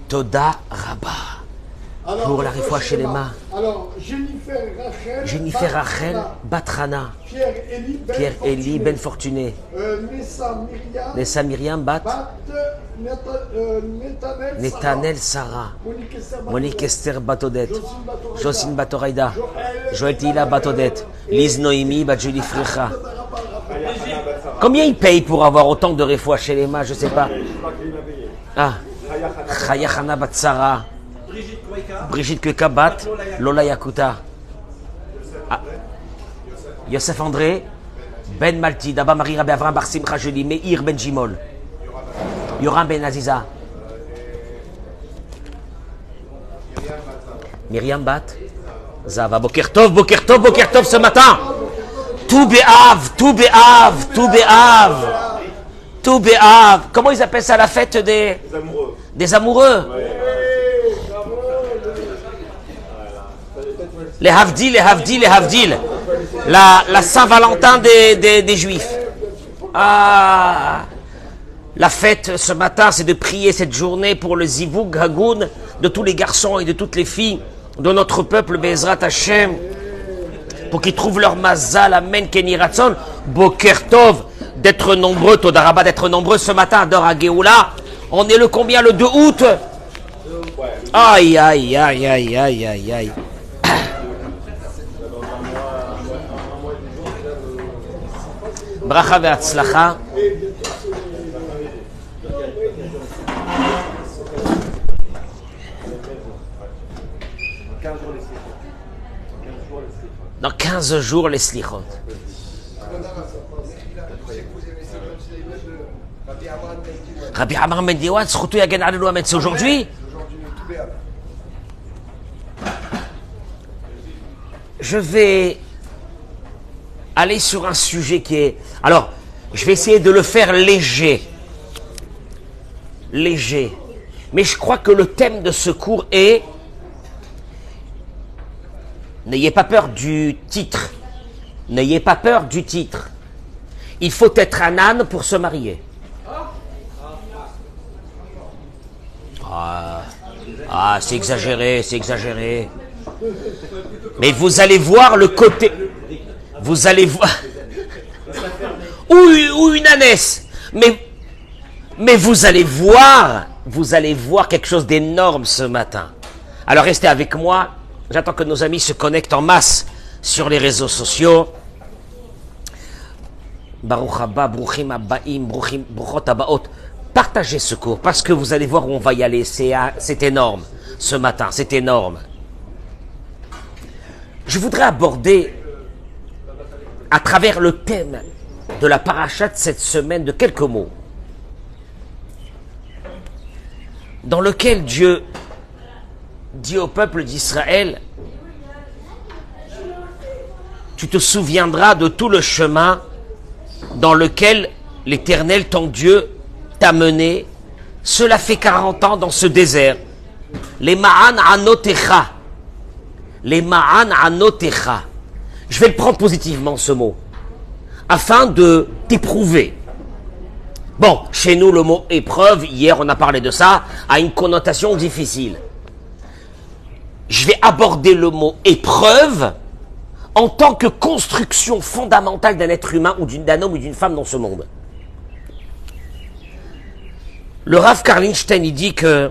Toda Rabba. Pour la réfoua chez les mains. Alors, Jennifer Rachel Batrana. Pierre Eli Ben Fortuné. Nessa Myriam Bat. Netanel Sarah. Monique Esther Batodet. Jocelyne Batoraïda. Joël Tila Batodet. Lise Noémie Batjeli Frecha. Combien ils payent pour avoir autant de réfoua chez les mains? Je sais pas. Ah. Chaya Chana Batsara. Brigitte Kweka Bat, Lola Yakuta. Ah. Yosef André, Ben Malti, Daba Marie Rabbi Avram Bar Simcha Jeli, Meir Ben Jimol. Yoram Ben Aziza. Myriam Bat. Zava Bokertov, Bokertov, Bokertov ce matin. Tout Béav, tout Béav, tout Béav. Tout Béav. Comment ils appellent ça la fête des amoureux? Des amoureux. Les Havdil, les Havdil, les Havdil. La Saint-Valentin des Juifs. Ah, la fête ce matin, c'est de prier cette journée pour le Zivug Hagoun de tous les garçons et de toutes les filles de notre peuple, Bezrat Hashem, pour qu'ils trouvent leur mazal, amen, Kenny Ratson, Boker Tov, d'être nombreux, Todarabah, d'être nombreux ce matin, Dora Geoula. On est le combien, le 2 août? Aïe, aïe, aïe, aïe, aïe, aïe, aïe. Bracha ve'atzlacha. Dans 15 jours, les slichot. Rabbi Amar Mendiouan, surtout Yagen Alelu Amen, c'est aujourd'hui. Je vais aller sur un sujet qui est... Alors, je vais essayer de le faire léger. Léger. Mais je crois que le thème de ce cours est... N'ayez pas peur du titre. N'ayez pas peur du titre. Il faut être un âne pour se marier. Ah, c'est exagéré, c'est exagéré. Mais vous allez voir le côté... Vous allez voir... ou une ânesse. Mais vous allez voir quelque chose d'énorme ce matin. Alors restez avec moi. J'attends que nos amis se connectent en masse sur les réseaux sociaux. Baruch haba, bruchim habaim, bruchot habaot. Partagez ce cours parce que vous allez voir où on va y aller. C'est énorme ce matin, c'est énorme. Je voudrais aborder à travers le thème de la paracha de cette semaine de quelques mots dans lequel Dieu dit au peuple d'Israël: tu te souviendras de tout le chemin dans lequel l'Éternel, ton Dieu, t'a mené. Cela fait 40 ans dans ce désert. Les ma'an anotecha. Les ma'an anotecha. Je vais le prendre positivement, ce mot, afin de t'éprouver. Bon, chez nous, le mot épreuve, hier on a parlé de ça, a une connotation difficile. Je vais aborder le mot épreuve en tant que construction fondamentale d'un être humain ou d'un homme ou d'une femme dans ce monde. Le Rav Karlinstein, il dit que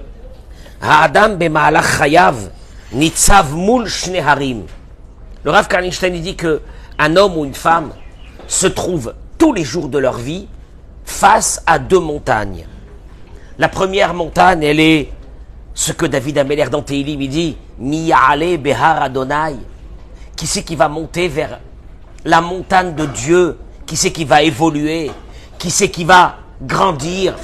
Ha'adam b'ma'alach chayav nitzav mul shnei harim. Le Rav Karlinstein, il dit que un homme ou une femme se trouve tous les jours de leur vie face à deux montagnes. La première montagne, elle est ce que David Améler dans Tehillim, il dit Mi ya'ale behar Adonai. Qui c'est qui va monter vers la montagne de Dieu? Qui c'est qui va évoluer? Qui c'est qui va grandir?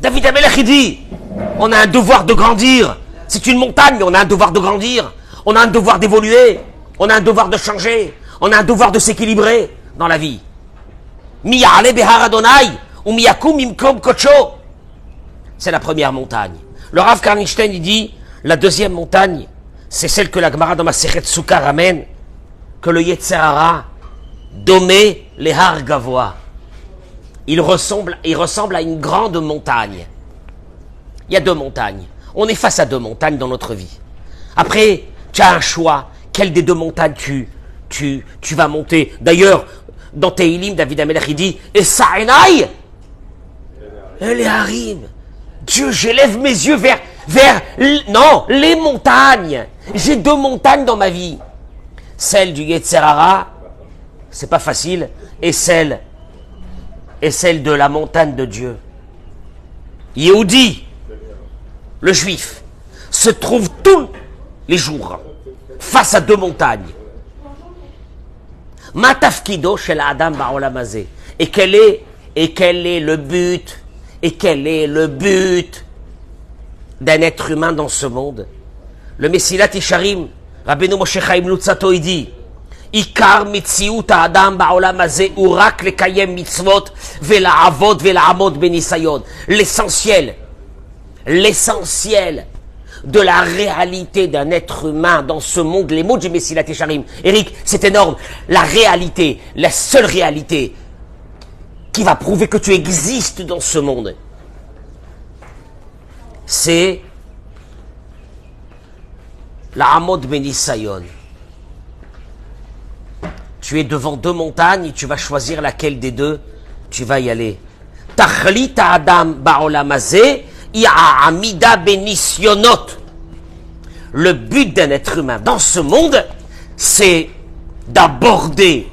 David Améler, il dit on a un devoir de grandir. C'est une montagne, mais on a un devoir de grandir. On a un devoir d'évoluer. On a un devoir de changer. On a un devoir de s'équilibrer dans la vie. Mi ya'ale behar Adonai ou mi yakum imkom kocho. C'est la première montagne. Le Rav Karlinstein, il dit, la deuxième montagne, c'est celle que la Gemara dans Masechet Sukkah ramène, que le Yetzer Hara, Domé Lehar Gavoa. Il ressemble à une grande montagne. il y a deux montagnes. On est face à deux montagnes dans notre vie. Après, tu as un choix. Quelle des deux montagnes tu vas monter? D'ailleurs, dans Tehillim, David Amelech, il dit « Et Sa'enai » Elle est harim. Dieu, j'élève mes yeux vers non, les montagnes. J'ai deux montagnes dans ma vie. Celle du Yetzer Hara, c'est pas facile, et celle de la montagne de Dieu. Yehudi, le juif, se trouve tous les jours face à deux montagnes. Matafkido chez l'Adam Ba'olam Hazeh. Et quel est le but? Et quel est le but d'un être humain dans ce monde? Le Mesilat Yesharim, Rabbeinu Moshe Chaim Luzzatto, il dit Ikar mitziut ha'adam ba'olam hazeh hu rak lekayem mitzvot ve'la'avod ve'la'amod benisayon. L'essentiel de la réalité d'un être humain dans ce monde, les mots du Mesilat Yesharim. Eric, c'est énorme. La réalité, la seule réalité qui va prouver que tu existes dans ce monde, c'est la Hamod Benisayon. Tu es devant deux montagnes et tu vas choisir laquelle des deux tu vas y aller. Tachlit Adam Ba'olam Hazeh Amida Benisyonot. Le but d'un être humain dans ce monde, c'est d'aborder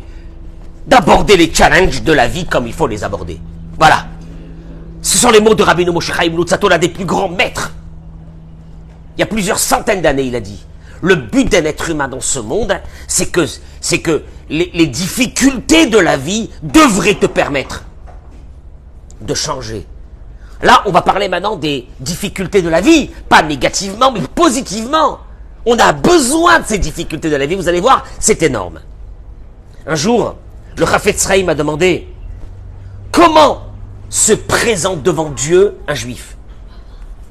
les challenges de la vie comme il faut les aborder. Voilà. Ce sont les mots de Rabbeinu Moshe Chaim Luzzatto, l'un des plus grands maîtres. Il y a plusieurs centaines d'années, il a dit. Le but d'un être humain dans ce monde, c'est que les difficultés de la vie devraient te permettre de changer. Là, on va parler maintenant des difficultés de la vie, pas négativement, mais positivement. On a besoin de ces difficultés de la vie, vous allez voir, c'est énorme. Un jour, le Chafetz Chaim m'a demandé comment se présente devant Dieu un juif.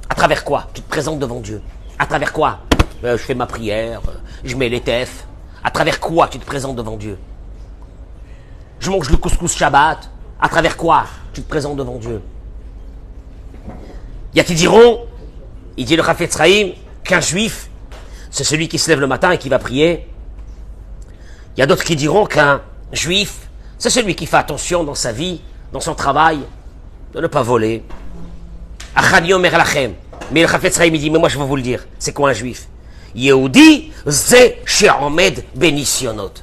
À travers quoi tu te présentes devant Dieu? À travers quoi? Je fais ma prière, je mets les tefs. À travers quoi tu te présentes devant Dieu? Je mange le couscous Shabbat. À travers quoi tu te présentes devant Dieu? Il y a qui diront, il dit le Chafetz Chaim, qu'un juif, c'est celui qui se lève le matin et qui va prier. Il y a d'autres qui diront qu'un juif, c'est celui qui fait attention dans sa vie, dans son travail, de ne pas voler. Achani omer lachem. Mais le Chafetz Chaim dit, mais moi je vais vous le dire, c'est quoi un juif? Yehudi ze she'omed benisyonot.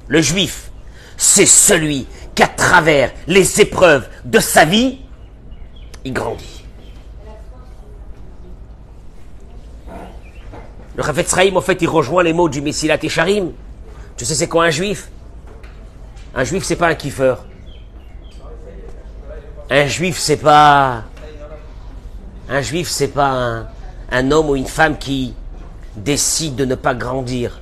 Le juif, c'est celui qui, à travers les épreuves de sa vie, il grandit. Le Chafetz Chaim, en fait, il rejoint les mots du Mesilat Yesharim. Tu sais c'est quoi un juif? Un juif, c'est pas un kiffeur. Un juif, c'est pas un homme ou une femme qui décide de ne pas grandir,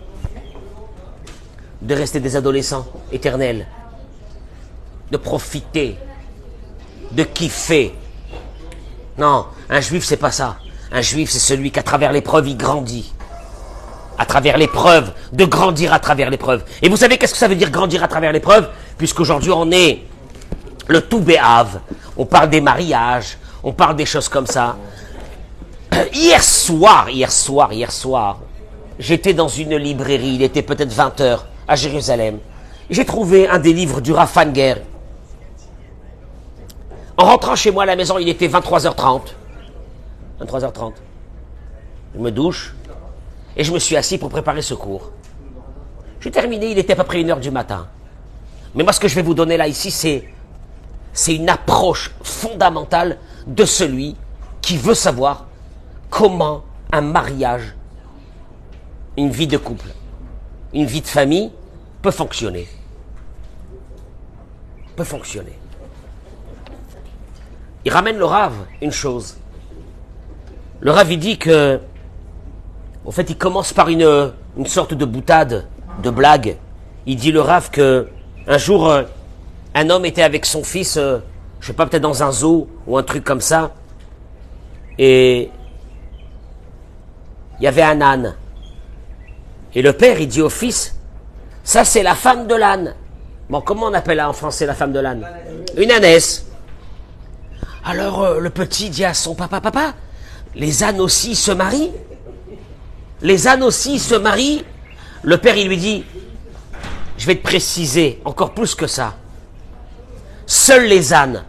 de rester des adolescents éternels, de profiter, de kiffer. Non, un juif, c'est pas ça. Un juif, c'est celui qu'à travers l'épreuve, il grandit. À travers l'épreuve, de grandir à travers l'épreuve. Et vous savez qu'est-ce que ça veut dire grandir à travers l'épreuve? Puisqu'aujourd'hui, on est le tout béhave. On parle des mariages, on parle des choses comme ça. Hier soir, j'étais dans une librairie, il était peut-être 20h à Jérusalem. J'ai trouvé un des livres du Rav Fanger. En rentrant chez moi à la maison, il était 23h30. 23h30. Je me douche et je me suis assis pour préparer ce cours. J'ai terminé, il était à peu près 1h du matin. Mais moi, ce que je vais vous donner là, ici, c'est une approche fondamentale de celui qui veut savoir comment un mariage, une vie de couple, une vie de famille peut fonctionner. Il ramène le Rav une chose. Le Rav, il dit que, en fait, il commence par une sorte de boutade, de blague. Il dit le Rav que un jour, un homme était avec son fils, je sais pas, peut-être dans un zoo ou un truc comme ça, et il y avait un âne. Et le père, il dit au fils, ça c'est la femme de l'âne. Bon, comment on appelle en français la femme de l'âne? Une ânesse. Alors le petit dit à son papa, les ânes aussi se marient. Les ânes aussi se marient. Le père, il lui dit, je vais te préciser encore plus que ça. Seuls les ânes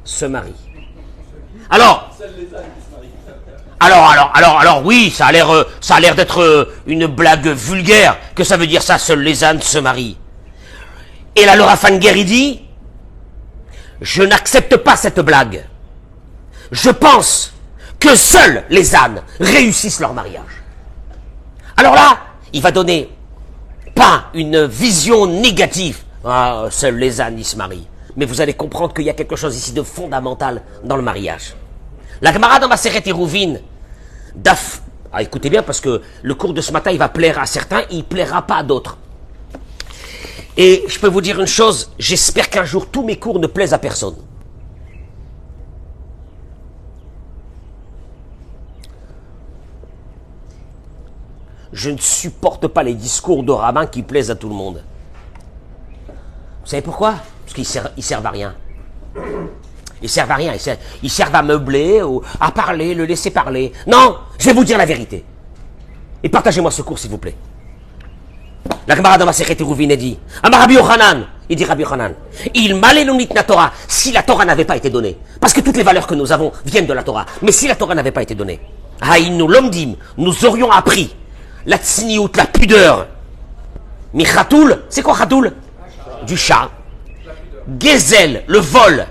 se marient. Alors, oui, ça a l'air d'être une blague vulgaire. Que ça veut dire ça, seuls les ânes se marient. Et là, le Raphan Ger, il dit, je n'accepte pas cette blague. Je pense que seuls les ânes réussissent leur mariage. Alors là, il va donner pas une vision négative. Ah, seuls les ânes, ils se marient. Mais vous allez comprendre qu'il y a quelque chose ici de fondamental dans le mariage. La Gemara dans Maseret Eruvin, Daf, écoutez bien parce que le cours de ce matin, il va plaire à certains, il ne plaira pas à d'autres. Et je peux vous dire une chose, j'espère qu'un jour tous mes cours ne plaisent à personne. Je ne supporte pas les discours de rabbins qui plaisent à tout le monde. Vous savez pourquoi? Parce qu'ils servent à rien. Ils servent à rien. Ils servent à meubler, ou à parler, le laisser parler. Non, je vais vous dire la vérité. Et partagez-moi ce cours, s'il vous plaît. La Gemara dans Masechet Eruvin dit, Amar Rabbi Yochanan, il dit Rabbi Yochanan, il malelonit la Torah, si la Torah n'avait pas été donnée. Parce que toutes les valeurs que nous avons viennent de la Torah. Mais si la Torah n'avait pas été donnée, Haïnu lomdim, nous aurions appris la tsiniout, la pudeur. Mi chatoul, c'est quoi chatoul? Du chat. Gezel, le vol,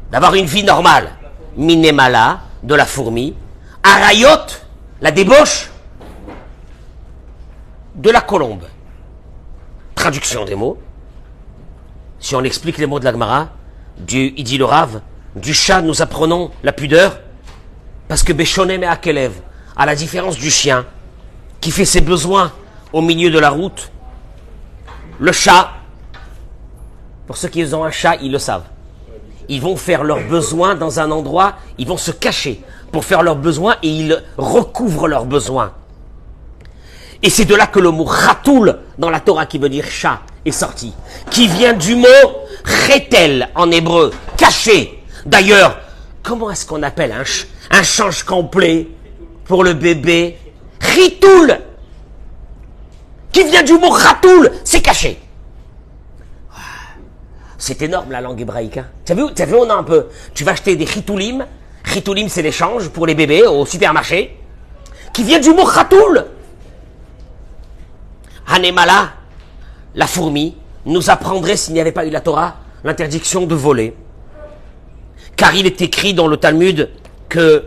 d'avoir une vie normale. Minemala, de la fourmi. Arayot, la débauche, de la colombe. Traduction des mots. Si on explique les mots de la Gemara, il dit le Rav, du chat nous apprenons la pudeur, parce que Beshonem et Akelev, à la différence du chien, qui fait ses besoins au milieu de la route, le chat, pour ceux qui ont un chat, ils le savent. Ils vont faire leurs besoins dans un endroit, ils vont se cacher pour faire leurs besoins et ils recouvrent leurs besoins. Et c'est de là que le mot chatoul dans la Torah qui veut dire chat est sorti, qui vient du mot chetel en hébreu, caché. D'ailleurs, comment est-ce qu'on appelle un change complet pour le bébé? Chitoul, qui vient du mot chatoul, c'est caché. C'est énorme la langue hébraïque. Hein. Tu as vu, on a un peu. Tu vas acheter des chitoulim. Chitoulim, c'est l'échange pour les bébés au supermarché. Qui vient du mot chatoul. Hanemala, la fourmi, nous apprendrait, s'il n'y avait pas eu la Torah, l'interdiction de voler. Car il est écrit dans le Talmud que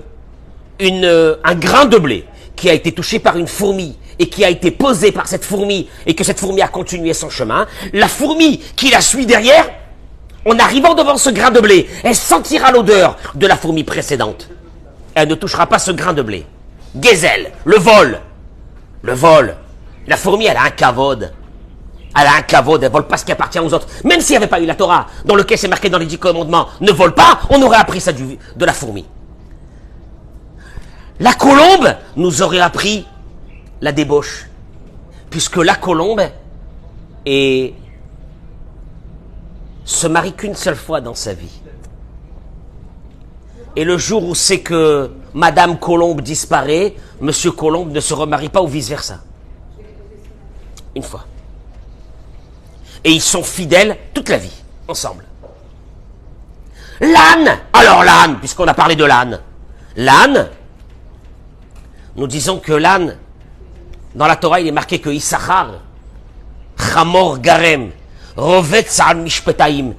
un grain de blé qui a été touché par une fourmi et qui a été posé par cette fourmi et que cette fourmi a continué son chemin, la fourmi qui la suit derrière, en arrivant devant ce grain de blé, elle sentira l'odeur de la fourmi précédente. Elle ne touchera pas ce grain de blé. Gezel, le vol. Le vol. La fourmi, elle a un kavod. Elle a un kavod, elle vole pas ce qui appartient aux autres. Même s'il n'y avait pas eu la Torah, dans lequel c'est marqué dans les 10 commandements, ne vole pas, on aurait appris ça de la fourmi. La colombe nous aurait appris la débauche. Puisque la colombe se marie qu'une seule fois dans sa vie. Et le jour où c'est que Madame Colombe disparaît, Monsieur Colombe ne se remarie pas ou vice-versa. Une fois. Et ils sont fidèles toute la vie, ensemble. L'âne, alors l'âne, puisqu'on a parlé de l'âne. L'âne, nous disons que l'âne, dans la Torah, il est marqué que Issachar, Chamor Garem, Rovet Sa'al Mishpetaim.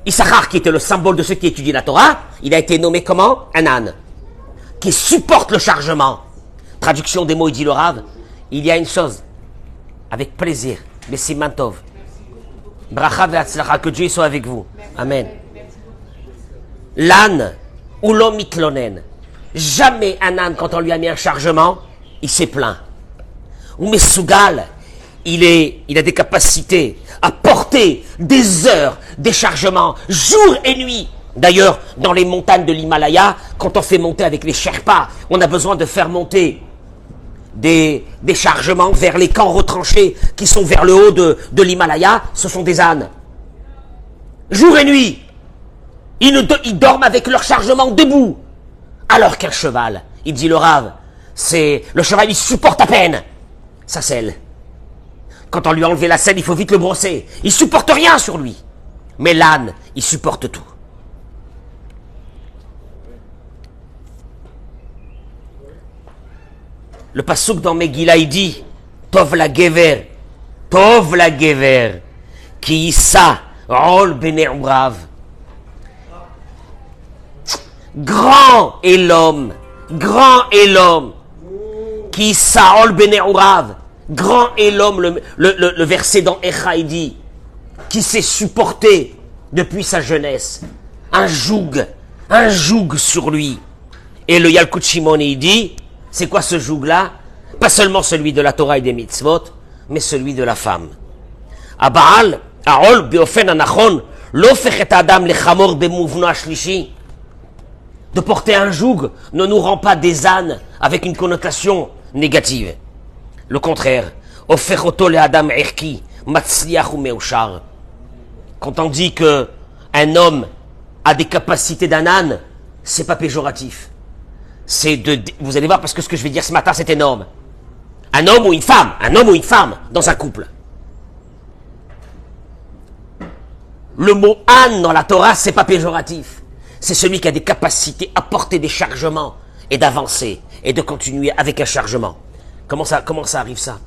Issachar, qui était le symbole de ceux qui étudient la Torah, il a été nommé comment? Un âne. Qui supporte le chargement. Traduction des mots, il dit le Rav, il y a une chose, avec plaisir, mais c'est Mantov. Bracha ve'atzlacha, que Dieu soit avec vous. Amen. L'âne, ou l'homme mitlonen. Jamais un âne, quand on lui a mis un chargement, il s'est plaint. Ou Mesougal, il a des capacités à porter des heures, des chargements, jour et nuit. D'ailleurs, dans les montagnes de l'Himalaya, quand on fait monter avec les Sherpas, on a besoin de faire monter des chargements vers les camps retranchés qui sont vers le haut de l'Himalaya. Ce sont des ânes. Jour et nuit, ils dorment avec leur chargement debout, Alors qu'un cheval, il dit le Rav, c'est le cheval, il supporte à peine sa selle. Quand on lui a enlevé la selle, il faut vite le brosser. Il supporte rien sur lui. Mais l'âne, il supporte tout. Le passouk dans Megillah, il dit Tov la gever, qui issa rol bene urav. Grand est l'homme, qui issa rol bene urav. Grand est l'homme, le verset dans Echa, il dit, qui s'est supporté depuis sa jeunesse. Un joug sur lui. Et le Yalkut Shimon, il dit, c'est quoi ce joug-là? Pas seulement celui de la Torah et des mitzvot, mais celui de la femme. Abaal, Aol, Beofen, Anachon, l'ofechet Adam, le Chamor, Bemouvno, Ashlishi. De porter un joug ne nous rend pas des ânes avec une connotation négative. Le contraire, Ofechoto, le Adam, Erki, Matzliach ou Meushar. Quand on dit que un homme a des capacités d'un âne, c'est pas péjoratif. Vous allez voir, parce que ce que je vais dire ce matin, c'est énorme. Un homme ou une femme dans un couple. Le mot âne dans la Torah, c'est pas péjoratif. C'est celui qui a des capacités à porter des chargements et d'avancer et de continuer avec un chargement. Comment ça arrive ça?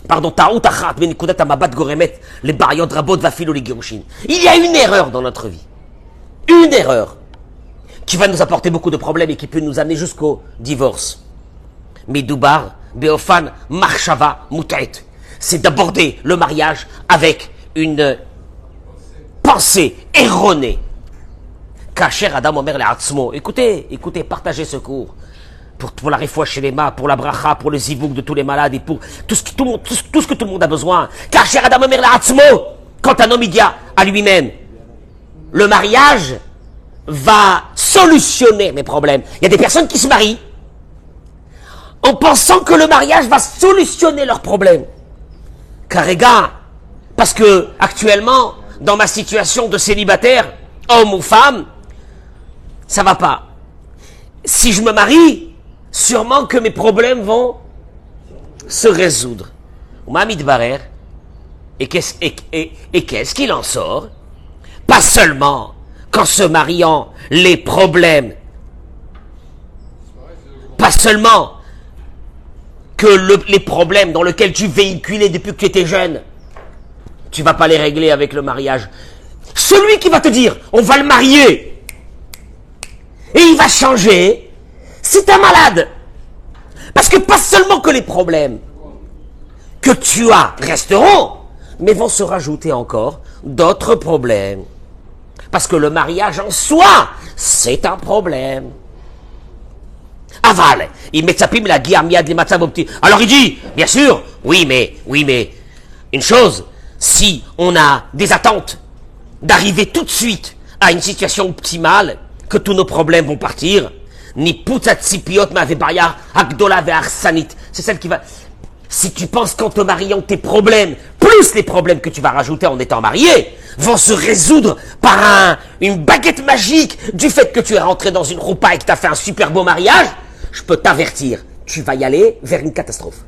Ta'ut achat benikudat amabat goremet les barayot rabot vafilo les girushin. Il y a une erreur dans notre vie. Une erreur qui va nous apporter beaucoup de problèmes et qui peut nous amener jusqu'au divorce. Midoubar, Beofan, Marshava, Moutet. C'est d'aborder le mariage avec une pensée erronée. Kacher Adam Omer le Atzmo. Écoutez, partagez ce cours. Pour la réfoua chez les mains, pour la bracha, pour le zivouk de tous les malades et pour tout ce que tout le monde a besoin. Kacher Adam Omer le Atzmo. Quand un homme il dit à lui-même, le mariage va solutionner mes problèmes. Il y a des personnes qui se marient en pensant que le mariage va solutionner leurs problèmes. Car regarde, parce que actuellement, dans ma situation de célibataire, homme ou femme, ça va pas. Si je me marie, sûrement que mes problèmes vont se résoudre. Mamid Barer, et qu'est-ce qu'il en sort? Pas seulement qu'en se mariant, les problèmes, pas seulement que les problèmes dans lesquels tu véhiculais depuis que tu étais jeune, tu vas pas les régler avec le mariage. Celui qui va te dire, on va le marier, et il va changer, c'est un malade. Parce que pas seulement que les problèmes que tu as resteront, mais vont se rajouter encore d'autres problèmes. Parce que le mariage en soi, c'est un problème. Aval, il met sa pime la guillamiade les matzav opti. Alors il dit, bien sûr, oui mais, une chose, si on a des attentes d'arriver tout de suite à une situation optimale, que tous nos problèmes vont partir, ni putzatzipiot ma'vebayar agdola ve'arsanit. C'est celle qui va. Si tu penses qu'en te mariant, tes problèmes, plus les problèmes que tu vas rajouter en étant marié, vont se résoudre par une baguette magique du fait que tu es rentré dans une roupa et que tu as fait un super beau mariage, je peux t'avertir, tu vas y aller vers une catastrophe.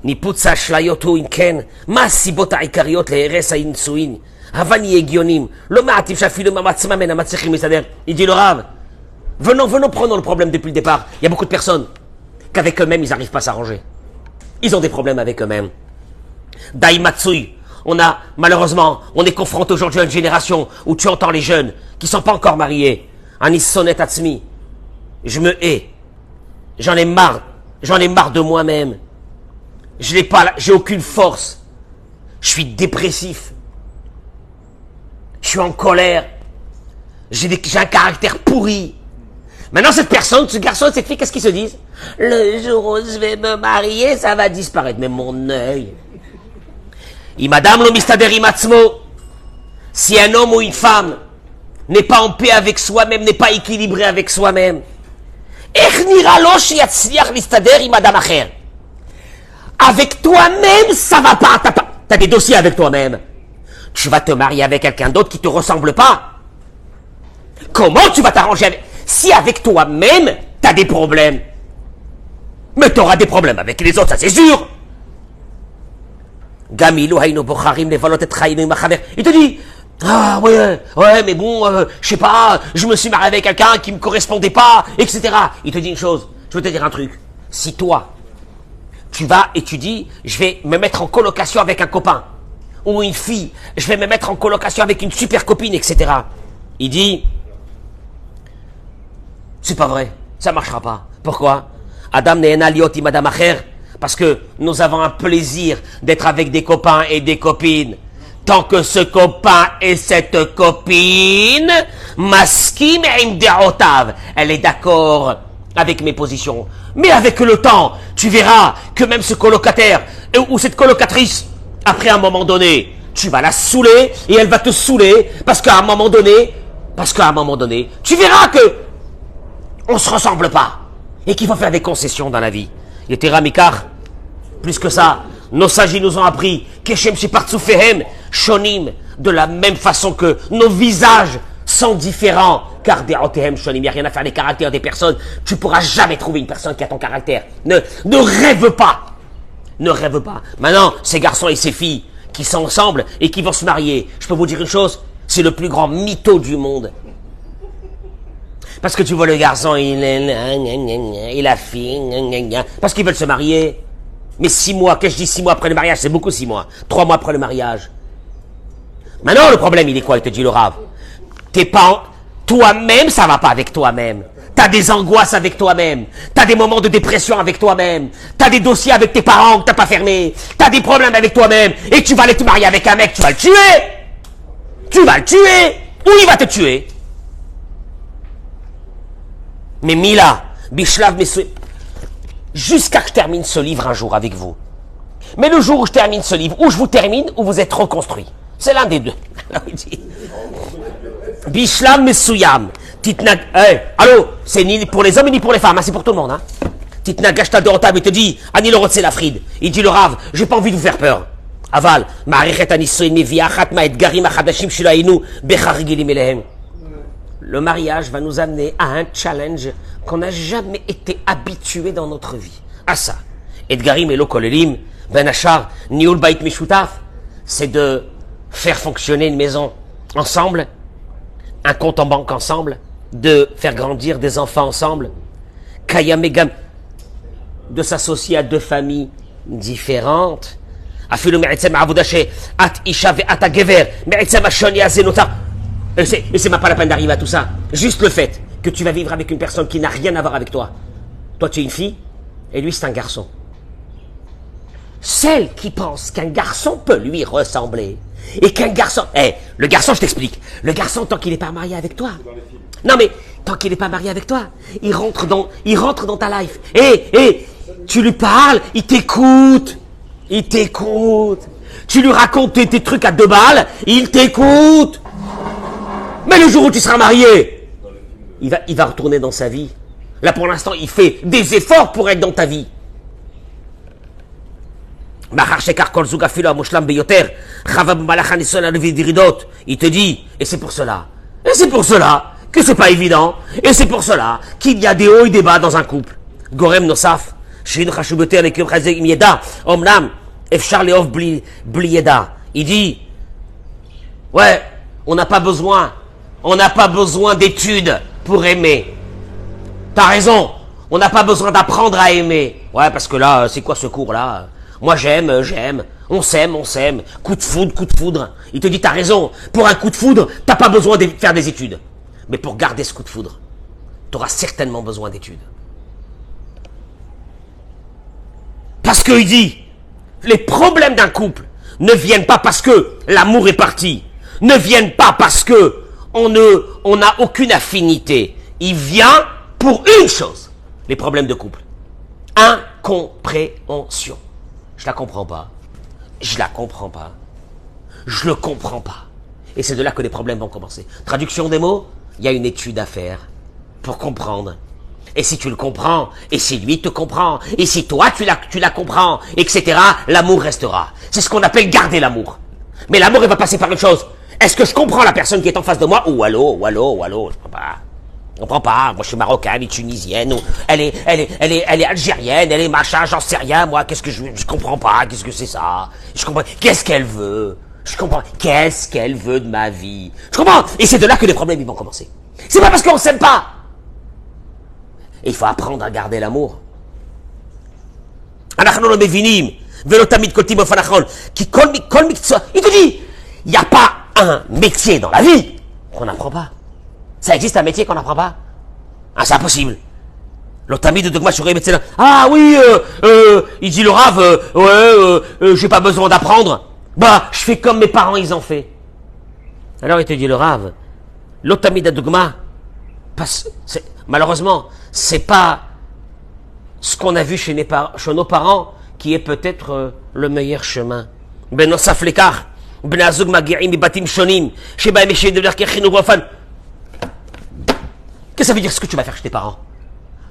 Niputza shlayot inken, ma sibot ha'ikariot le'eres ha'insuin, havani egionim, lo ma'ativ shafilu ma'matzma men ha'matzechim misader. Il dit le Rav, venons, prenons le problème depuis le départ. Il y a beaucoup de personnes qu'avec eux-mêmes, ils n'arrivent pas à s'arranger. Ils ont des problèmes avec eux-mêmes. Daimatsui, malheureusement, on est confronté aujourd'hui à une génération où tu entends les jeunes qui ne sont pas encore mariés. Anis sonet atzmi. Je me hais. J'en ai marre de moi-même. J'ai aucune force. Je suis dépressif. Je suis en colère. J'ai un caractère pourri. Maintenant, cette personne, ce garçon, cette fille, qu'est-ce qu'ils se disent? Le jour où je vais me marier, ça va disparaître. Mais mon œil. Et madame lo mistader imatzmo. Si un homme ou une femme n'est pas en paix avec soi-même, n'est pas équilibré avec soi-même, avec toi-même, ça va pas. T'as des dossiers avec toi-même. Tu vas te marier avec quelqu'un d'autre qui te ressemble pas. Comment tu vas t'arranger avec... Si avec toi-même, t'as des problèmes. Mais t'auras des problèmes avec les autres, ça c'est sûr. Il te dit, ah ouais, mais bon, je sais pas, je me suis marié avec quelqu'un qui me correspondait pas, etc. Il te dit une chose, je veux te dire un truc. Si toi, tu vas et tu dis, je vais me mettre en colocation avec un copain, ou une fille, je vais me mettre en colocation avec une super copine, etc. Il dit, c'est pas vrai, ça marchera pas. Pourquoi? Adam ne'ena liot im adam acher, parce que nous avons un plaisir d'être avec des copains et des copines. Tant que ce copain et cette copine, maskim im de'otav, elle est d'accord avec mes positions. Mais avec le temps, tu verras que même ce colocataire ou cette colocatrice, après un moment donné, tu vas la saouler et elle va te saouler parce qu'à un moment donné, tu verras que on se ressemble pas et qu'il faut faire des concessions dans la vie. Yetera mikar, plus que ça, nos sages nous ont appris Keshem shepartzufehem shonim, de la même façon que nos visages sont différents, car de'otehem shonim, il n'y a rien à faire des caractères des personnes. Tu ne pourras jamais trouver une personne qui a ton caractère. Ne rêve pas. Ne rêve pas. Maintenant, ces garçons et ces filles qui sont ensemble et qui vont se marier, je peux vous dire une chose, c'est le plus grand mytho du monde. Parce que tu vois le garçon, et la fille, parce qu'ils veulent se marier. Mais 6 mois, qu'est-ce que je dis 6 mois après le mariage, c'est beaucoup 6 mois. 3 mois après le mariage. Maintenant, le problème, il est quoi? Il te dit le Rav. T'es pas, toi-même, ça va pas avec toi-même. T'as des angoisses avec toi-même. T'as des moments de dépression avec toi-même. T'as des dossiers avec tes parents que t'as pas fermés. T'as des problèmes avec toi-même. Et tu vas aller te marier avec un mec, tu vas le tuer. Tu vas le tuer. Ou il va te tuer. Mais Mila, Bishlav, jusqu'à que je termine ce livre un jour avec vous. Mais le jour où je termine ce livre, ou je vous termine, ou vous êtes reconstruit. C'est l'un des deux. Bishlav Mesuyam. Titnag. Allô, c'est ni pour les hommes ni pour les femmes, hein, c'est pour tout le monde. Hein. Titnag Gashta de Rotab, il te dit, Ani le Rotse Lafrid. Il dit le Rav, j'ai pas envie de vous faire peur. Aval, Ma'arichet Anisoin Meviachat Ma'edgarim Achadashim Shilainu Becharigilim Elehem. Le mariage va nous amener à un challenge qu'on n'a jamais été habitué dans notre vie. À ça. Edgarim Elo Kolelim, Ben Achar, Niul Bait Mishutaf, c'est de faire fonctionner une maison ensemble, un compte en banque ensemble, de faire grandir des enfants ensemble, Kayamegam, de s'associer à 2 familles différentes. Afilu Me'etzem Avudashe, At Isha Ve'ata Gever, Me'etzem Ashoni Azenota. Et c'est même pas la peine d'arriver à tout ça. Juste le fait que tu vas vivre avec une personne qui n'a rien à voir avec toi. Toi, tu es une fille, et lui, c'est un garçon. Celle qui pense qu'un garçon peut lui ressembler, et qu'un garçon... le garçon, je t'explique. Le garçon, tant qu'il n'est pas marié avec toi... Non, mais tant qu'il n'est pas marié avec toi, il rentre dans ta life. Tu lui parles, il t'écoute. Tu lui racontes tes trucs à 2 balles, il t'écoute. Mais le jour où tu seras marié, il va retourner dans sa vie. Là, pour l'instant, il fait des efforts pour être dans ta vie. Il te dit, et c'est pour cela que c'est pas évident, et c'est pour cela qu'il y a des hauts et des bas dans un couple. Gorem Nosaf, il dit, ouais, on n'a pas besoin d'études pour aimer. T'as raison, on n'a pas besoin d'apprendre à aimer. Ouais, parce que là, c'est quoi ce cours-là? Moi, j'aime, on s'aime, coup de foudre. Il te dit, t'as raison, pour un coup de foudre, t'as pas besoin de faire des études. Mais pour garder ce coup de foudre, t'auras certainement besoin d'études. Parce qu'il dit, les problèmes d'un couple ne viennent pas parce que l'amour est parti, ne viennent pas parce que on n'a aucune affinité. Il vient pour une chose, les problèmes de couple. Incompréhension. Je la comprends pas. Je le comprends pas. Et c'est de là que les problèmes vont commencer. Traduction des mots, il y a une étude à faire pour comprendre. Et si tu le comprends, et si lui te comprend, et si toi tu la comprends, etc., l'amour restera. C'est ce qu'on appelle garder l'amour. Mais l'amour, il va passer par une chose. Est-ce que je comprends la personne qui est en face de moi? Ou allô, je comprends pas. Je comprends pas. Moi, je suis marocain, elle est tunisienne, ou elle est algérienne, elle est machin, j'en sais rien, moi, qu'est-ce que je comprends pas, qu'est-ce que c'est ça? Je comprends, qu'est-ce qu'elle veut? Je comprends, qu'est-ce qu'elle veut de ma vie? Je comprends. Et c'est de là que les problèmes, ils vont commencer. C'est pas parce qu'on s'aime pas. Et il faut apprendre à garder l'amour. Il te dit, il n'y a pas un métier dans la vie qu'on n'apprend pas. Ça existe un métier qu'on n'apprend pas? Ah, c'est impossible. L'otami de Dogma Shurei Metzela. Ah oui, il dit le Rav, j'ai pas besoin d'apprendre. Bah, je fais comme mes parents, ils ont fait. Alors il te dit le Rav, l'otami de Dogma, malheureusement, c'est pas ce qu'on a vu chez nos parents qui est peut-être le meilleur chemin. Benosaf lekar, ben azug magi'im mibatim shonim, shebaim eshé de l'erkechin wafan. Qu'est-ce que ça veut dire ce que tu vas faire chez tes parents?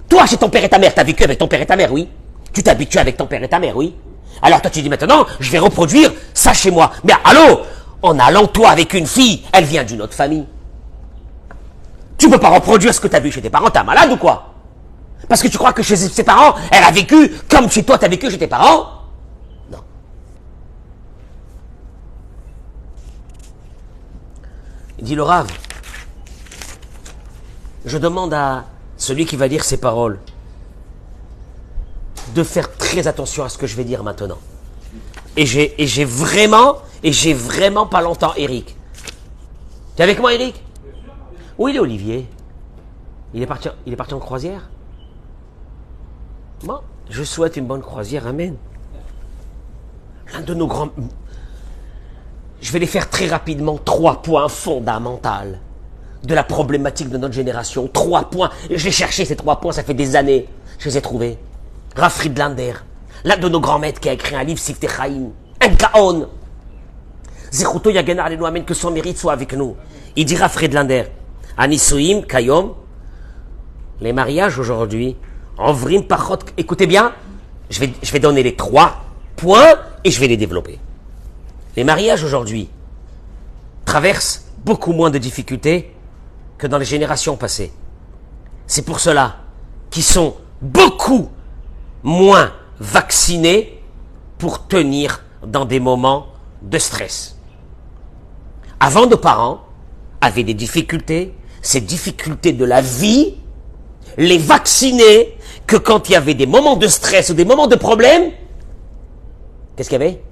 Toi, chez ton père et ta mère, t'as vécu avec ton père et ta mère, oui. Tu t'es habitué avec ton père et ta mère, oui. Alors toi, tu dis maintenant, je vais reproduire ça chez moi. Mais allô, en allant toi avec une fille, elle vient d'une autre famille. Tu peux pas reproduire ce que t'as vu chez tes parents, t'es un malade ou quoi? Parce que tu crois que chez ses parents, elle a vécu comme chez toi, t'as vécu chez tes parents? Non. Il dit le Rav, je demande à celui qui va dire ces paroles de faire très attention à ce que je vais dire maintenant. Et j'ai vraiment pas longtemps Eric. Tu es avec moi, Eric? Où il est, Olivier? Il est parti en croisière? Bon, je souhaite une bonne croisière, amen. L'un de nos grands... Je vais les faire très rapidement, 3 points fondamentaux de la problématique de notre génération. 3 points. J'ai cherché ces 3 points, ça fait des années. Je les ai trouvés. Rav Friedlander, l'un de nos grands maîtres qui a écrit un livre, Siftei Chaim, un Gaon. Zechuto Yagena Alenu Amen, que son mérite soit avec nous. Il dit Rav Friedlander, Anisuim Kayom, les mariages aujourd'hui, Envrim Pachot, écoutez bien, je vais donner les 3 points et je vais les développer. Les mariages aujourd'hui traversent beaucoup moins de difficultés que dans les générations passées. C'est pour cela qu'ils sont beaucoup moins vaccinés pour tenir dans des moments de stress. Avant, nos parents avaient des difficultés, ces difficultés de la vie les vaccinaient que quand il y avait des moments de stress ou des moments de problème, qu'est-ce qu'il y avait?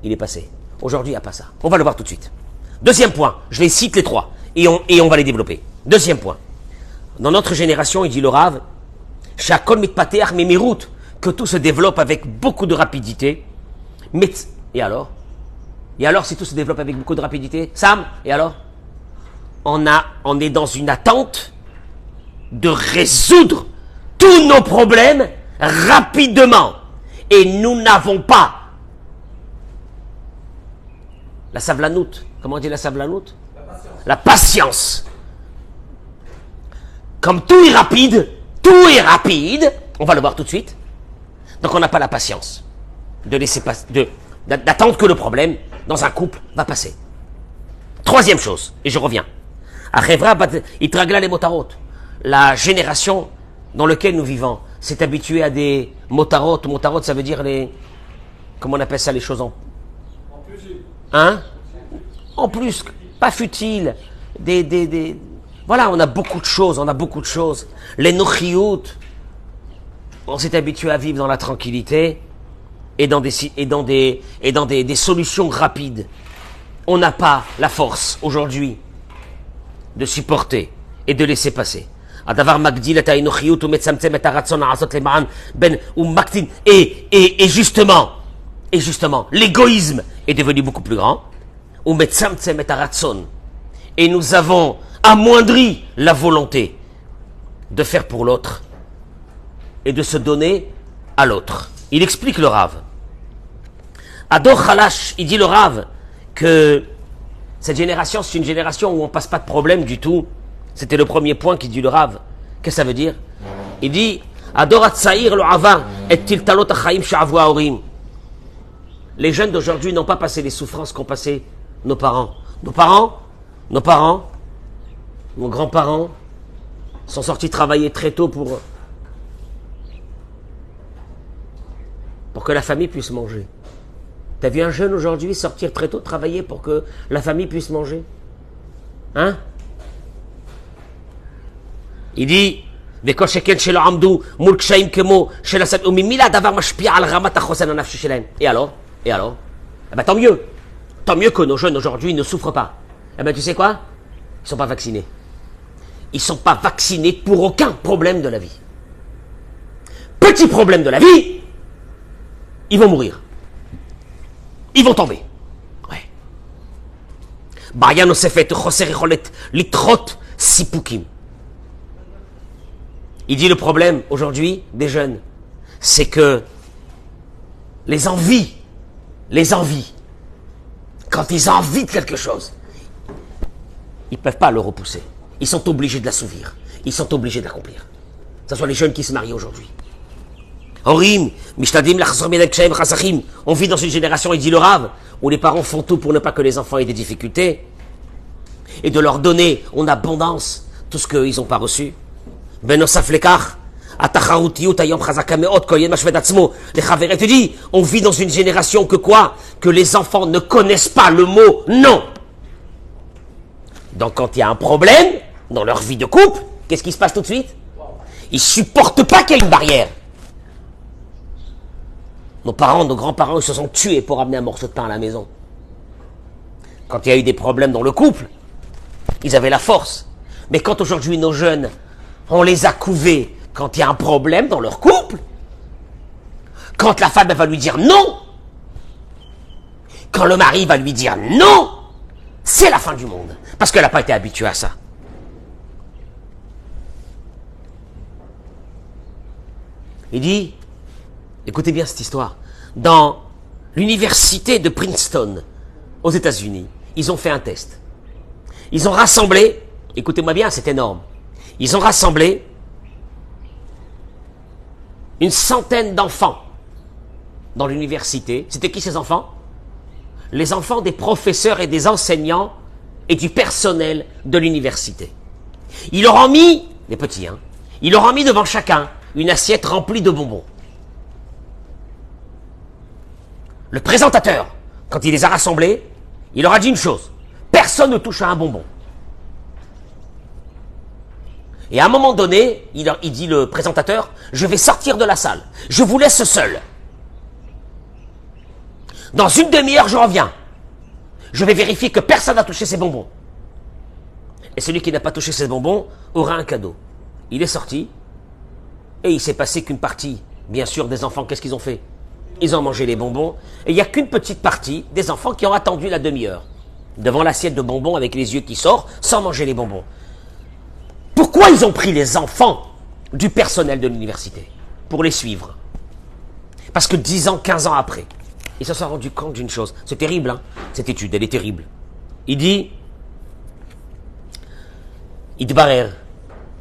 Il est passé. Aujourd'hui, il n'y a pas ça. On va le voir tout de suite. Deuxième point, je les cite les 3 et on va les développer. Deuxième point, dans notre génération, il dit le Rav, Shakol mitpateach memirut, que tout se développe avec beaucoup de rapidité. Mais, et alors si tout se développe avec beaucoup de rapidité, Sam, et alors on est dans une attente de résoudre tous nos problèmes rapidement. Et nous n'avons pas la savlanout. Comment on dit la savlanout? La patience. Comme tout est rapide, on va le voir tout de suite. Donc on n'a pas la patience de laisser d'attendre que le problème dans un couple va passer. Troisième chose, et je reviens. La génération dans laquelle nous vivons s'est habituée à des motarot. Motarot, ça veut dire les... Comment on appelle ça, les choses en... Hein? En plus, pas futile. Voilà, on a beaucoup de choses. Les nochiout. On s'est habitué à vivre dans la tranquillité et dans des solutions rapides. On n'a pas la force aujourd'hui de supporter et de laisser passer. Et justement, l'égoïsme est devenu beaucoup plus grand. Et nous avons amoindri la volonté de faire pour l'autre et de se donner à l'autre. Il explique le Rav. Ador Khalash, il dit le Rav que cette génération, c'est une génération où on passe pas de problème du tout. C'était le premier point qu'il dit le Rav. Qu'est-ce que ça veut dire? Il dit Adorat Saïr le Ava et Tiltalot Achaim Sha'avu Aorim. Les jeunes d'aujourd'hui n'ont pas passé les souffrances qu'ont passé nos parents. Nos parents, Nos parents, nos grands-parents sont sortis travailler très tôt pour que la famille puisse manger. T'as vu un jeune aujourd'hui sortir très tôt travailler pour que la famille puisse manger? Hein? Il dit, et alors? Eh ben, tant mieux. Tant mieux que nos jeunes aujourd'hui ne souffrent pas. Eh ben, tu sais quoi? Ils ne sont pas vaccinés. Ils ne sont pas vaccinés pour aucun problème de la vie. Petit problème de la vie, ils vont mourir. Ils vont tomber. Ouais. Il dit le problème aujourd'hui des jeunes, c'est que les envies, quand ils envient de quelque chose, ils ne peuvent pas le repousser. Ils sont obligés de l'assouvir. Ils sont obligés de l'accomplir. Que ce soit les jeunes qui se marient aujourd'hui. On vit dans une génération, il dit le Rav, où les parents font tout pour ne pas que les enfants aient des difficultés et de leur donner en abondance tout ce qu'ils n'ont pas reçu. Tu dis, on vit dans une génération que quoi? Que les enfants ne connaissent pas le mot non. Donc quand il y a un problème dans leur vie de couple, qu'est-ce qui se passe tout de suite? Ils ne supportent pas qu'il y ait une barrière. Nos parents, nos grands-parents, ils se sont tués pour amener un morceau de pain à la maison. Quand il y a eu des problèmes dans le couple, ils avaient la force. Mais quand aujourd'hui nos jeunes, on les a couvés quand il y a un problème dans leur couple, quand la femme elle va lui dire non, quand le mari va lui dire non, c'est la fin du monde. Parce qu'elle n'a pas été habituée à ça. Il dit, écoutez bien cette histoire, dans l'université de Princeton, aux États-Unis, ils ont fait un test. Ils ont rassemblé, écoutez-moi bien, c'est énorme, ils ont rassemblé une centaine d'enfants dans l'université. C'était qui ces enfants? Les enfants des professeurs et des enseignants et du personnel de l'université. Ils leur ont mis, les petits, ils leur ont mis devant chacun une assiette remplie de bonbons. Le présentateur, quand il les a rassemblés, il leur a dit une chose, personne ne touche à un bonbon. Et à un moment donné, il dit le présentateur, je vais sortir de la salle, je vous laisse seul. Dans une demi-heure, je reviens. Je vais vérifier que personne n'a touché ses bonbons. Et celui qui n'a pas touché ses bonbons aura un cadeau. Il est sorti, et il s'est passé qu'une partie, bien sûr, des enfants, qu'est-ce qu'ils ont fait? Ils ont mangé les bonbons, et il n'y a qu'une petite partie des enfants qui ont attendu la demi-heure, devant l'assiette de bonbons avec les yeux qui sortent, sans manger les bonbons. Pourquoi ils ont pris les enfants du personnel de l'université? Pour les suivre. Parce que 10 ans, 15 ans après, ils se sont rendus compte d'une chose. C'est terrible, cette étude, elle est terrible. Il dit, Idbarer,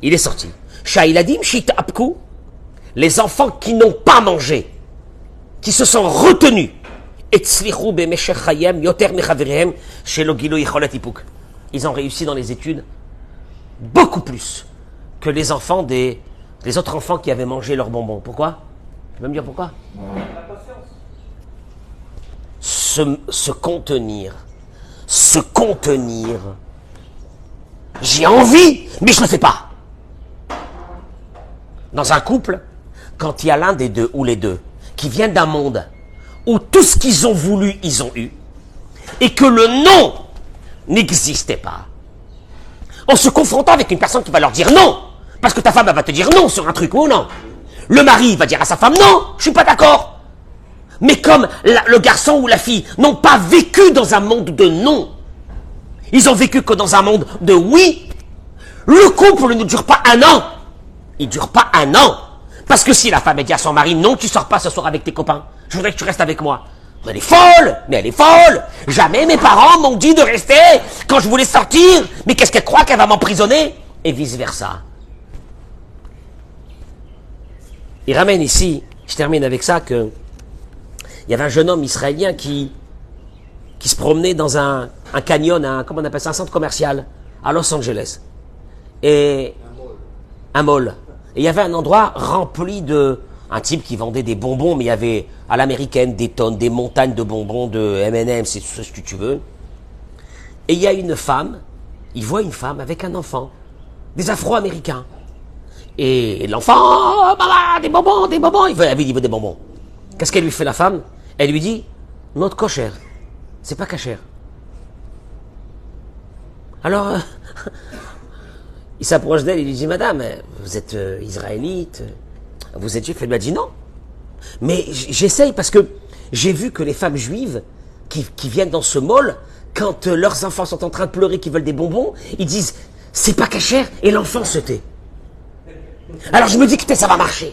il est sorti. Sha'iladim shit'apku, les enfants qui n'ont pas mangé, qui se sont retenus, ils ont réussi dans les études beaucoup plus que les enfants les autres enfants qui avaient mangé leurs bonbons. Pourquoi? Tu peux me dire pourquoi? Se contenir. J'ai envie, mais je ne le fais pas. Dans un couple, quand il y a l'un des deux ou les deux qui viennent d'un monde où tout ce qu'ils ont voulu, ils ont eu, et que le non n'existait pas, en se confrontant avec une personne qui va leur dire non, parce que ta femme elle va te dire non sur un truc ou non, le mari va dire à sa femme non, je suis pas d'accord. Mais comme le garçon ou la fille n'ont pas vécu dans un monde de non, ils ont vécu que dans un monde de oui, le couple ne dure pas un an. Il ne dure pas un an. Parce que si la femme dit à son mari, non, tu sors pas ce soir avec tes copains, je voudrais que tu restes avec moi. Elle est folle. Jamais mes parents m'ont dit de rester quand je voulais sortir. Mais qu'est-ce qu'elle croit qu'elle va m'emprisonner? Et vice versa. Il ramène ici, je termine avec ça, que il y avait un jeune homme israélien qui se promenait dans un un canyon, comment on appelle ça, un centre commercial à Los Angeles. Et un mall. Et il y avait un endroit rempli de... Un type qui vendait des bonbons, mais il y avait à l'américaine des tonnes, des montagnes de bonbons, de M&M's, c'est tout ce que tu veux. Et il y a une femme, il voit une femme avec un enfant, des Afro-Américains. Et l'enfant, oh, maman, des bonbons, il veut des bonbons. Qu'est-ce qu'elle lui fait la femme? Elle lui dit, notre kosher, c'est pas cachère. Alors, il s'approche d'elle, il lui dit, madame, vous êtes israélite, vous êtes juif? Elle lui a dit non. Mais j'essaye parce que j'ai vu que les femmes juives qui viennent dans ce mall, quand leurs enfants sont en train de pleurer, qui veulent des bonbons, ils disent, c'est pas cachère, et l'enfant se tait. Alors je me dis que ça va marcher.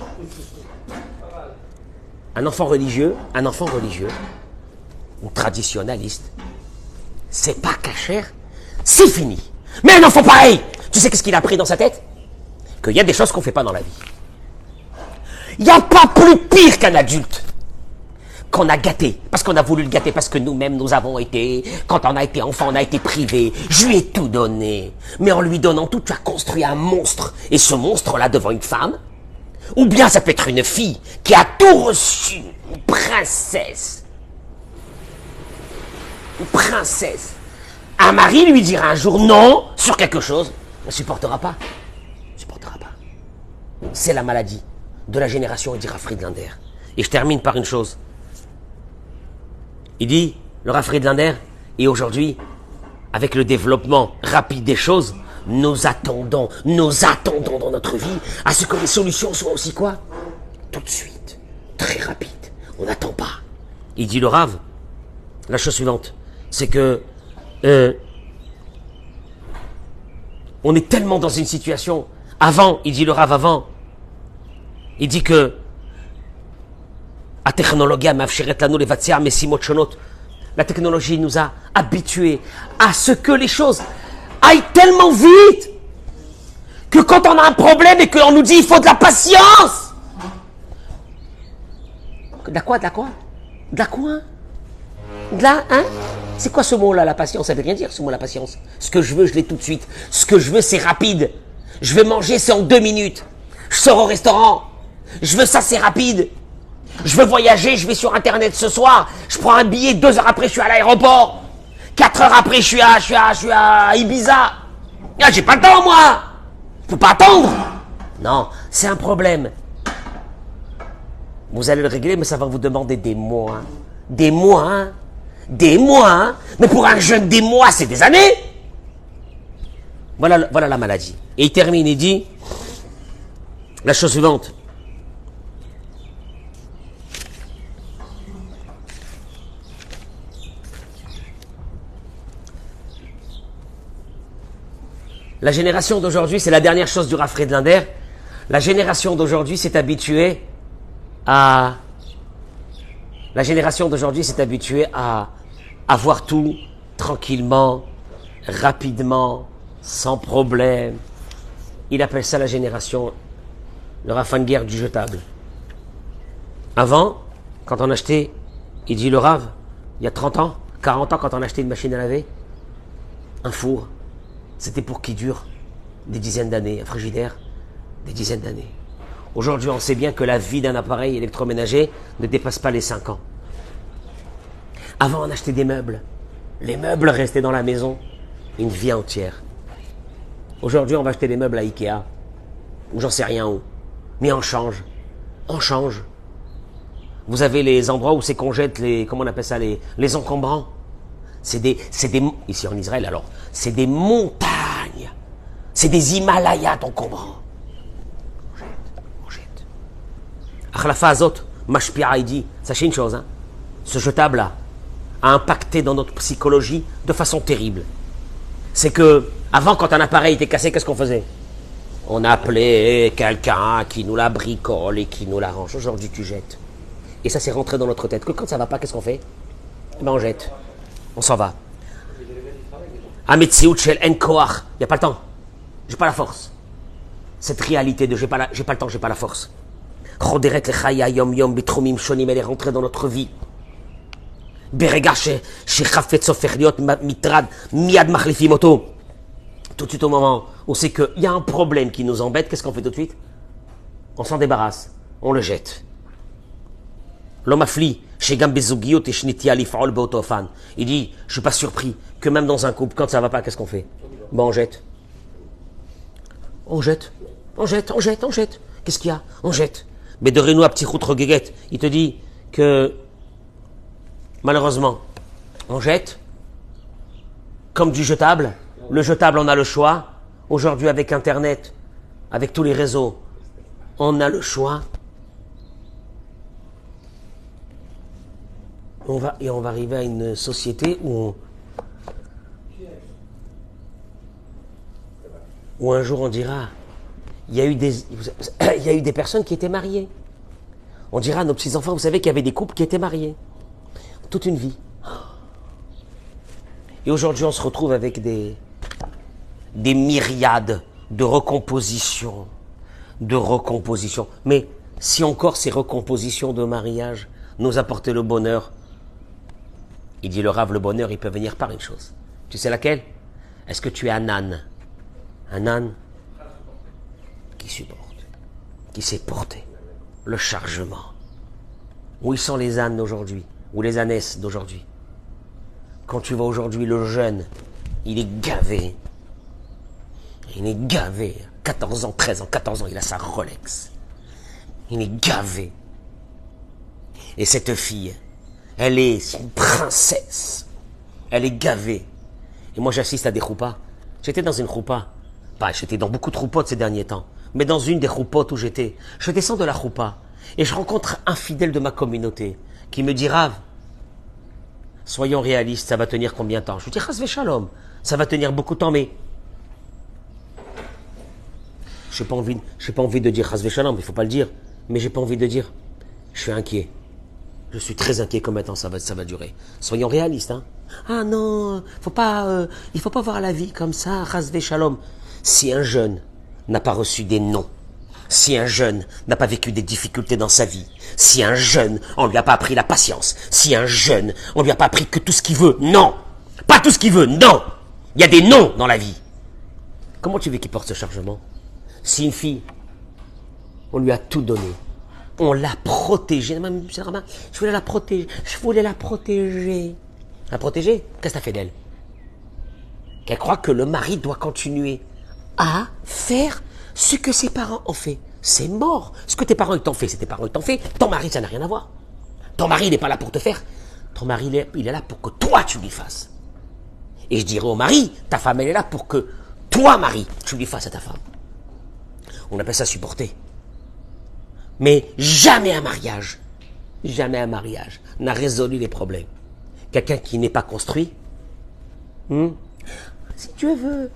Un enfant religieux, ou traditionnaliste, c'est pas cachère, c'est fini. Mais un enfant pareil, tu sais qu'est-ce qu'il a pris dans sa tête? Qu'il y a des choses qu'on fait pas dans la vie. Il n'y a pas plus pire qu'un adulte qu'on a gâté, parce qu'on a voulu le gâter, parce que nous-mêmes nous avons été, quand on a été enfant, on a été privé. Je lui ai tout donné, mais en lui donnant tout, tu as construit un monstre, et ce monstre-là devant une femme, ou bien ça peut être une fille qui a tout reçu, une princesse. Un mari lui dira un jour non sur quelque chose, ne supportera pas. C'est la maladie de la génération, il dira Friedlander. Et je termine par une chose. Il dit, le Rav Friedlander, et aujourd'hui, avec le développement rapide des choses, nous attendons dans notre vie à ce que les solutions soient aussi quoi? Tout de suite, très rapide. On n'attend pas. Il dit le Rav, la chose suivante, c'est que on est tellement dans une situation, avant, il dit le Rav avant, il dit que la technologie nous a habitués à ce que les choses aillent tellement vite que quand on a un problème et qu'on nous dit il faut de la patience. De la quoi? C'est quoi ce mot-là, la patience? Ça veut rien dire, ce mot, la patience. Ce que je veux, je l'ai tout de suite. Ce que je veux, c'est rapide. Je veux manger, c'est en 2 minutes. Je sors au restaurant. Je veux ça, c'est rapide. Je veux voyager, je vais sur Internet ce soir. Je prends un billet, 2 heures après, je suis à l'aéroport. 4 heures après, je suis à Ibiza. Ah, j'ai pas le temps, moi. Je peux pas attendre. Non, c'est un problème. Vous allez le régler, mais ça va vous demander des mois. Des mois. Mais pour un jeune, des mois, c'est des années. Voilà la maladie. Et il termine, il dit la chose suivante. La génération d'aujourd'hui, c'est la dernière chose du Rav Friedlander. La génération d'aujourd'hui s'est habituée à avoir tout tranquillement, rapidement, sans problème. Il appelle ça la génération, le Rav Anger du jetable. Avant, quand on achetait, il dit le Rav, il y a 30 ans, 40 ans, quand on achetait une machine à laver, un four, c'était pour qu'il dure des dizaines d'années, un frigidaire, des dizaines d'années. Aujourd'hui, on sait bien que la vie d'un appareil électroménager ne dépasse pas les 5 ans. Avant, on achetait des meubles. Les meubles restaient dans la maison une vie entière. Aujourd'hui, on va acheter des meubles à Ikea, ou j'en sais rien où. Mais on change. Vous avez les endroits où c'est qu'on jette comment on appelle ça, les encombrants. Ici en Israël, alors, c'est des montagnes. C'est des Himalayas d'encombrants. On jette. Achlafa Azot, Mashpia, il dit, sachez une chose, ce jetable-là a impacté dans notre psychologie de façon terrible. C'est que, avant, quand un appareil était cassé, qu'est-ce qu'on faisait? On appelait quelqu'un qui nous la bricole et qui nous l'arrange. Aujourd'hui, tu jettes. Et ça s'est rentré dans notre tête. Que quand ça va pas, qu'est-ce qu'on fait? On jette. On s'en va. Ametsiout shel en koach. Il n'y a pas le temps. J'ai pas la force. Cette réalité de j'ai pas le temps, j'ai pas la force. Choderet lechaya yom yom bitrumim shonim, elle est rentrée dans notre vie. Berega chez Chafetz Sofer Liot Mitrad Miad Machlifim Oto. Tout de suite au moment où c'est qu'il y a un problème qui nous embête, qu'est-ce qu'on fait tout de suite? On s'en débarrasse, on le jette. L'homme affli, chez Gambezugiot et Shnitia Lifaol Beotofan. Il dit, je suis pas surpris que même dans un couple, quand ça va pas, qu'est-ce qu'on fait? Bon, on jette. On jette. On jette, on jette, on jette. Qu'est-ce qu'il y a? On jette. Mais de Renou à Petit Routre Guéguette, il te dit que, malheureusement, on jette comme du jetable. Le jetable, on a le choix. Aujourd'hui, avec Internet, avec tous les réseaux, on a le choix. On va arriver à une société où un jour on dira, il y a eu des personnes qui étaient mariées. On dira à nos petits-enfants, vous savez qu'il y avait des couples qui étaient mariés. Toute une vie. Et aujourd'hui, on se retrouve avec des myriades de recompositions. Mais si encore ces recompositions de mariage nous apportaient le bonheur, il dit le Rav, le bonheur, il peut venir par une chose. Tu sais laquelle? Est-ce que tu es un âne? Un âne qui supporte, qui sait porter le chargement. Où ils sont les ânes d'aujourd'hui? Ou les ânesses d'aujourd'hui? Quand tu vois aujourd'hui le jeune, il est gavé. Il est gavé. 14 ans, 13 ans, 14 ans, il a sa Rolex. Il est gavé. Et cette fille, elle est une princesse. Elle est gavée. Et moi, j'assiste à des choupas. J'étais dans une choupa. J'étais dans beaucoup de choupotes ces derniers temps. Mais dans une des choupotes où j'étais, je descends de la choupa. Et je rencontre un fidèle de ma communauté qui me dit, Rav, soyons réalistes, ça va tenir combien de temps? Je lui dis, Chas Shalom, ça va tenir beaucoup de temps, mais j'ai pas envie de dire Chas Shalom, il ne faut pas le dire, mais j'ai pas envie de dire, je suis inquiet. Je suis très inquiet combien de temps ça va durer. Soyons réalistes, hein. Ah non, il faut pas voir la vie comme ça, Chas Shalom. Si un jeune n'a pas reçu des noms, si un jeune n'a pas vécu des difficultés dans sa vie, si un jeune, on lui a pas appris la patience, si un jeune, on lui a pas appris que tout ce qu'il veut, non, pas tout ce qu'il veut, non, il y a des noms dans la vie. Comment tu veux qu'il porte ce chargement? Si une fille, on lui a tout donné, on l'a protégée, je voulais la protéger, La protéger, qu'est-ce que t'as fait d'elle? Qu'elle croit que le mari doit continuer à faire ce que ses parents ont fait. C'est mort. Ce que tes parents t'ont fait, c'est tes parents t'ont fait. Ton mari, ça n'a rien à voir. Ton mari, il n'est pas là pour te faire. Ton mari, il est là pour que toi, tu lui fasses. Et je dirais au mari, ta femme, elle est là pour que toi, mari, tu lui fasses à ta femme. On appelle ça supporter. Mais jamais un mariage n'a résolu les problèmes. Quelqu'un qui n'est pas construit, si Dieu veut.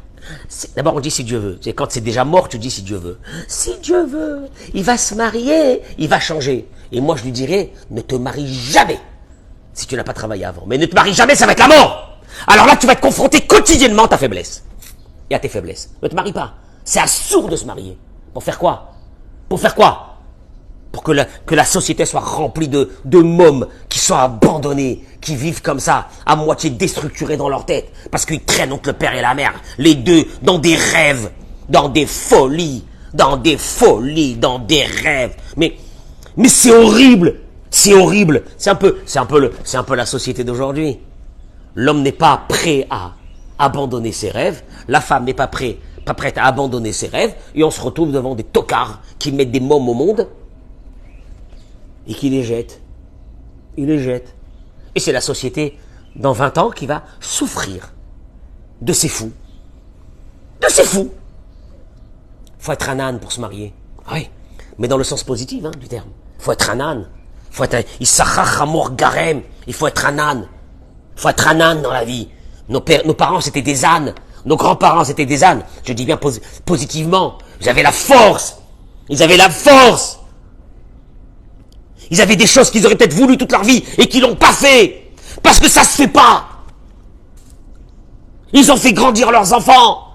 D'abord, on dit si Dieu veut. C'est quand c'est déjà mort, tu dis si Dieu veut. Si Dieu veut, il va se marier, il va changer. Et moi, je lui dirais, ne te marie jamais si tu n'as pas travaillé avant. Mais ne te marie jamais, ça va être la mort. Alors là, tu vas être confronté quotidiennement à ta faiblesse et à tes faiblesses. Ne te marie pas. C'est absurde de se marier. Pour faire quoi? Pour que la société soit remplie de mômes qui sont abandonnés, qui vivent comme ça, à moitié déstructurés dans leur tête, parce qu'ils traînent entre le père et la mère, les deux, dans des rêves, dans des folies, dans des rêves. Mais c'est horrible, c'est un peu la société d'aujourd'hui. L'homme n'est pas prêt à abandonner ses rêves, la femme n'est pas prête à abandonner ses rêves, et on se retrouve devant des tocards qui mettent des mômes au monde, et qui les jette. Il les jette. Et c'est la société, dans 20 ans, qui va souffrir de ces fous. Faut être un âne pour se marier. Oui, mais dans le sens positif du terme. Faut être un âne. Il faut être un âne. Faut être un âne dans la vie. Nos parents, c'était des ânes. Nos grands-parents, c'était des ânes. Je dis bien positivement. Ils avaient la force. Ils avaient des choses qu'ils auraient peut-être voulu toute leur vie et qu'ils l'ont pas fait. Parce que ça se fait pas. Ils ont fait grandir leurs enfants.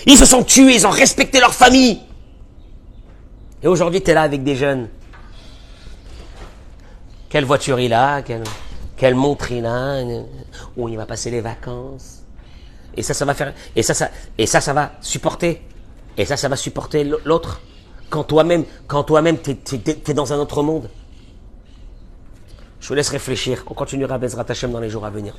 Ils se sont tués, ils ont respecté leur famille. Et aujourd'hui, tu es là avec des jeunes. Quelle voiture il a? Quelle montre il a, où il va passer les vacances. Et ça va faire, et ça va supporter. Et ça va supporter l'autre. Quand toi-même, t'es dans un autre monde. Je vous laisse réfléchir. On continuera Bezrat Hashem dans les jours à venir.